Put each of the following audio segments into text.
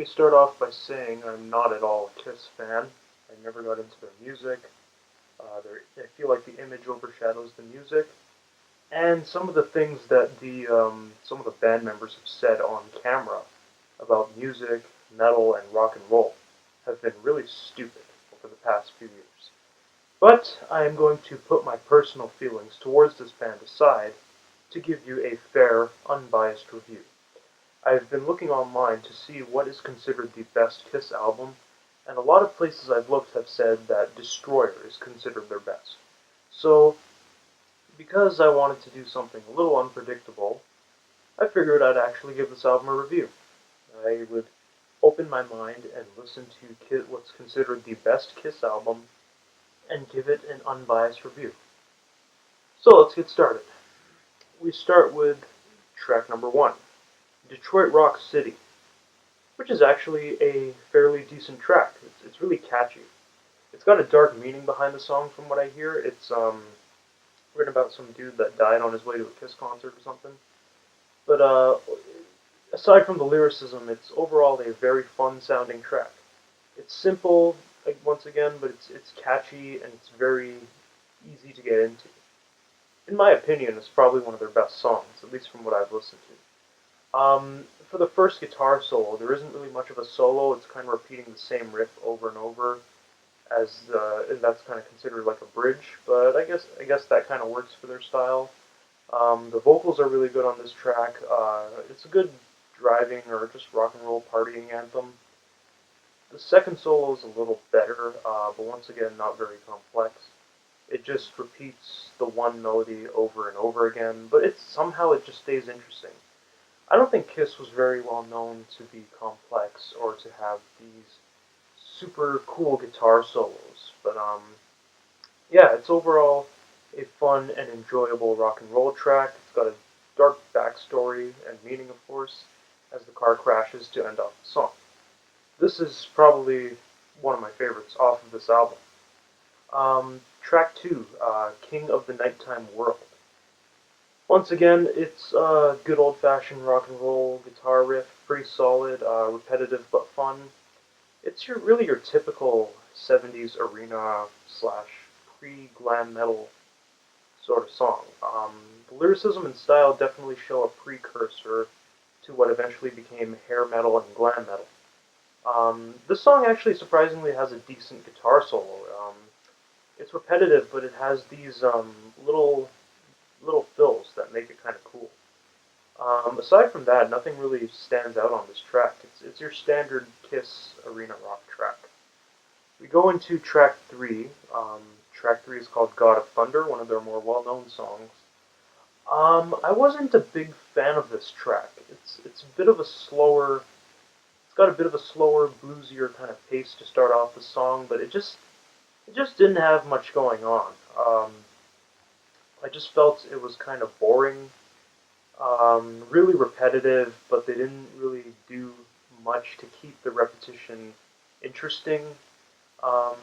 start off by saying I'm not at all a Kiss fan. I never got into their music. I feel like the image overshadows the music, and some of the things that the some of the band members have said on camera about music, metal, and rock and roll have been really stupid over the past few years. But I am going to put my personal feelings towards this band aside to give you a fair, unbiased review. I've been looking online to see what is considered the best Kiss album, and a lot of places I've looked have said that Destroyer is considered their best. So, because I wanted to do something a little unpredictable, I figured I'd actually give this album a review. I would open my mind and listen to what's considered the best Kiss album and give it an unbiased review. So let's get started. We start with track number 1, Detroit Rock City, which is actually a fairly decent track. It's really catchy. It's got a dark meaning behind the song from what I hear. It's written about some dude that died on his way to a Kiss concert or something. But aside from the lyricism, it's overall a very fun sounding track. It's simple, like once again, but it's catchy and it's very easy to get into. In my opinion, it's probably one of their best songs, at least from what I've listened to. For the first guitar solo, there isn't really much of a solo. It's kind of repeating the same riff over and over, and that's kind of considered like a bridge. But I guess that kind of works for their style. The vocals are really good on this track. It's a good driving or just rock and roll partying anthem. The second solo is a little better, but once again, not very complex. It just repeats the one melody over and over again, but somehow it just stays interesting. I don't think Kiss was very well known to be complex or to have these super cool guitar solos, but yeah, it's overall a fun and enjoyable rock and roll track. It's got a dark backstory and meaning, of course, as the car crashes to end off the song. This is probably one of my favorites off of this album. Track 2, King of the Nighttime World. Once again, it's good old-fashioned rock and roll guitar riff, pretty solid, repetitive but fun. It's really your typical 70s arena slash pre-glam metal sort of song. The lyricism and style definitely show a precursor to what eventually became hair metal and glam metal. This song actually surprisingly has a decent guitar solo. It's repetitive, but it has these little fills that make it kind of cool. Aside from that, nothing really stands out on this track. It's your standard Kiss arena rock track. We go into track 3. Track 3 is called God of Thunder, one of their more well-known songs. I wasn't a big fan of this track. It's a bit of a slower. It's got a bit of a slower, bluesier kind of pace to start off the song, but it just didn't have much going on. I just felt it was kind of boring, really repetitive, but they didn't really do much to keep the repetition interesting. Um,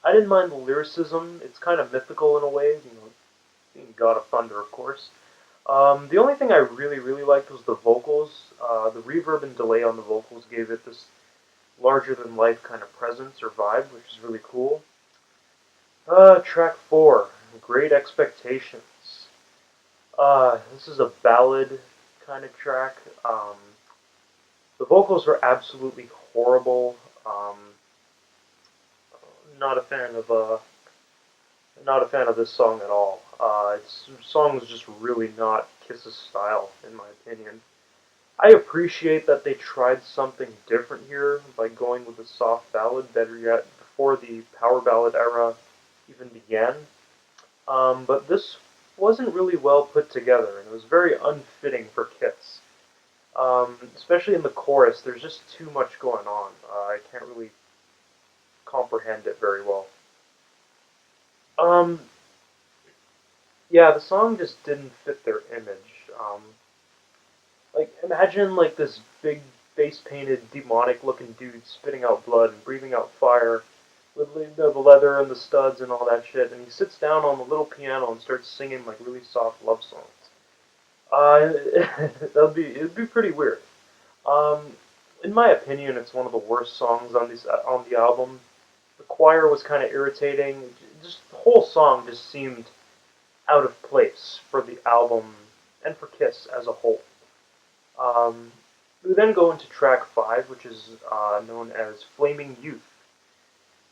I didn't mind the lyricism. It's kind of mythical in a way, being God of Thunder, of course. The only thing I really liked was the vocals. The reverb and delay on the vocals gave it this larger-than-life kind of presence or vibe, which is really cool. Track 4, Great Expectations. This is a ballad kind of track. The vocals are absolutely horrible. Not a fan of not a fan of this song at all. It's song is just really not Kiss's style, in my opinion. I appreciate that they tried something different here by going with a soft ballad. Better yet, before the power ballad era even began. But this wasn't really well put together, and it was very unfitting for Kiss. Especially in the chorus, there's just too much going on. I can't really comprehend it very well. Um, yeah, the song just didn't fit their image. Like, imagine like this big face-painted, demonic-looking dude spitting out blood and breathing out fire with the leather and the studs and all that shit, and he sits down on the little piano and starts singing like really soft love songs. Uh, it'd be pretty weird. Um, In my opinion, it's one of the worst songs on the album. The choir was kind of irritating. Just the whole song just seemed out of place for the album and for Kiss as a whole. Um, we then go into track 5, which is known as Flaming Youth.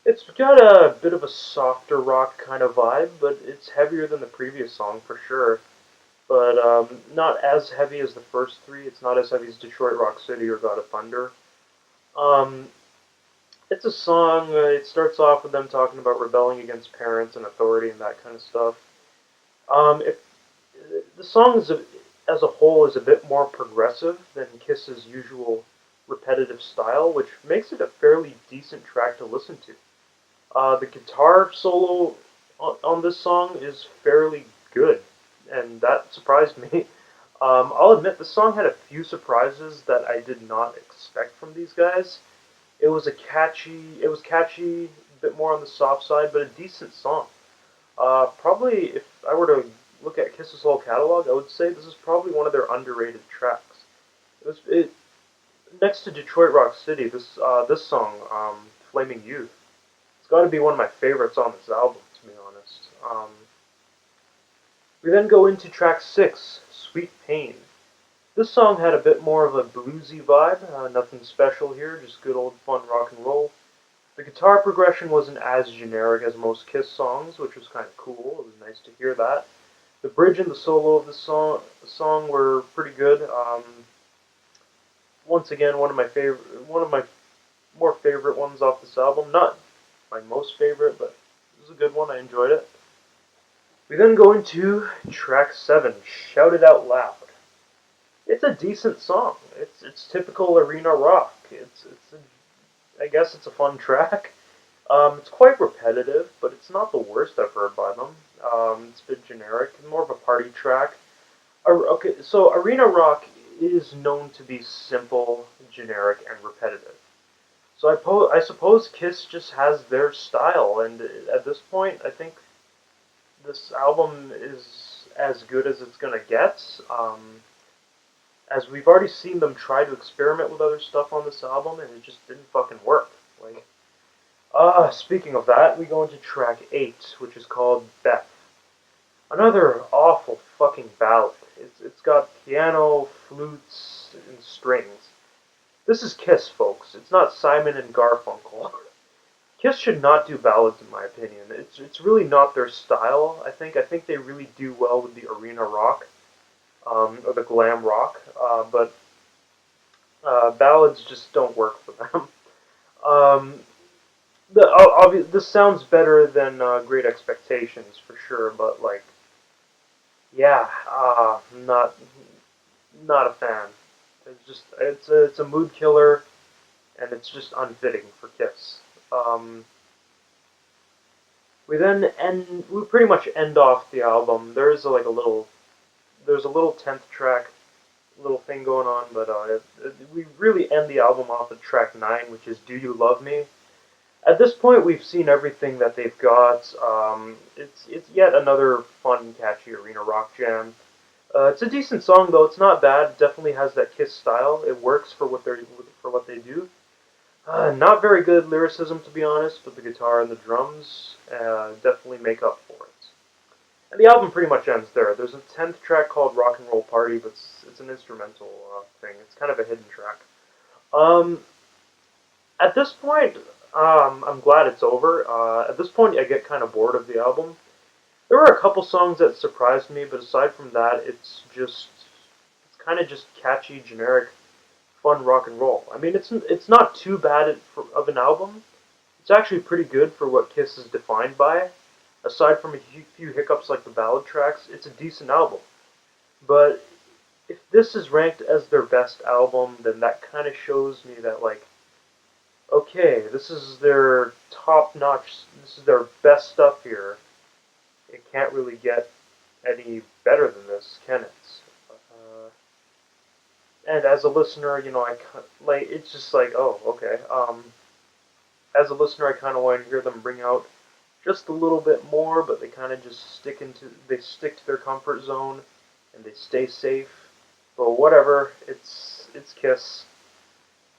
It's got a bit of a softer rock kind of vibe, but it's heavier than the previous song for sure. But not as heavy as the first three. It's not as heavy as Detroit Rock City or God of Thunder. Um, it's a song. It starts off with them talking about rebelling against parents and authority and that kind of stuff. If the song as a whole is a bit more progressive than Kiss's usual repetitive style, which makes it a fairly decent track to listen to. The guitar solo on this song is fairly good, and that surprised me. I'll admit the song had a few surprises that I did not expect from these guys. It was catchy, a bit more on the soft side, but a decent song. Probably, if I were to look at Kiss's whole catalog, I would say this is probably one of their underrated tracks. It next to Detroit Rock City. This song, Flaming Youth, it's got to be one of my favorites on this album, to be honest. We then go into track 6, Sweet Pain. This song had a bit more of a bluesy vibe, nothing special here, just good old fun rock and roll. The guitar progression wasn't as generic as most Kiss songs, which was kind of cool. It was nice to hear that. The bridge and the solo of the song were pretty good. Once again, one of my more favorite ones off this album. Not my most favorite, but it was a good one. I enjoyed it. We then go into track 7, Shout It Out Loud. It's a decent song. It's typical arena rock. I guess it's a fun track. It's quite repetitive, but it's not the worst I've heard by them. It's a bit generic, more of a party track. Okay, so arena rock is known to be simple, generic, and repetitive. So I suppose Kiss just has their style, and at this point, I think this album is as good as it's gonna get. As we've already seen them try to experiment with other stuff on this album, and it just didn't fucking work. Like, speaking of that, we go into track 8, which is called Beth. Another awful fucking ballad. It's got piano, flutes, and strings. This is Kiss, folks. It's not Simon and Garfunkel. Kiss should not do ballads, in my opinion. It's really not their style. I think they really do well with the arena rock, or the glam rock, but ballads just don't work for them. Um, this sounds better than Great Expectations for sure, but like, yeah, not a fan. It's a mood killer, and it's just unfitting for Kiss. Um, we pretty much end off the album. There's a little 10th track, little thing going on, but we really end the album off at track 9, which is Do You Love Me? At this point, we've seen everything that they've got. It's yet another fun, catchy arena rock jam. It's a decent song though. It's not bad. It definitely has that Kiss style. It works for what they do. Not very good lyricism to be honest, but the guitar and the drums definitely make up for it. And the album pretty much ends there. There's a 10th track called Rock and Roll Party, but it's an instrumental thing. It's kind of a hidden track. Um, at this point, I'm glad it's over. At this point, I get kind of bored of the album. There were a couple songs that surprised me, but aside from that, it's kind of just catchy, generic, fun rock and roll. I mean, it's not too bad of an album. It's actually pretty good for what Kiss is defined by. Aside from a few hiccups like the ballad tracks, it's a decent album. But if this is ranked as their best album, then that kind of shows me that like, okay, this is their top notch. This is their best stuff here. It can't really get any better than this, can it? Uh, and as a listener, like it's just like, oh, okay. As a listener, I kind of want to hear them bring out just a little bit more, but they stick to their comfort zone and they stay safe. But whatever, it's Kiss.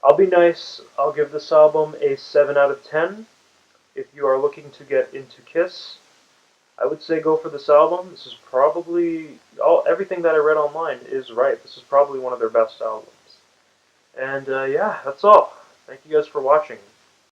I'll be nice. I'll give this album a 7 out of 10. If you are looking to get into Kiss, I would say go for this album. This is probably everything that I read online is right. This is probably one of their best albums. And yeah, that's all. Thank you guys for watching.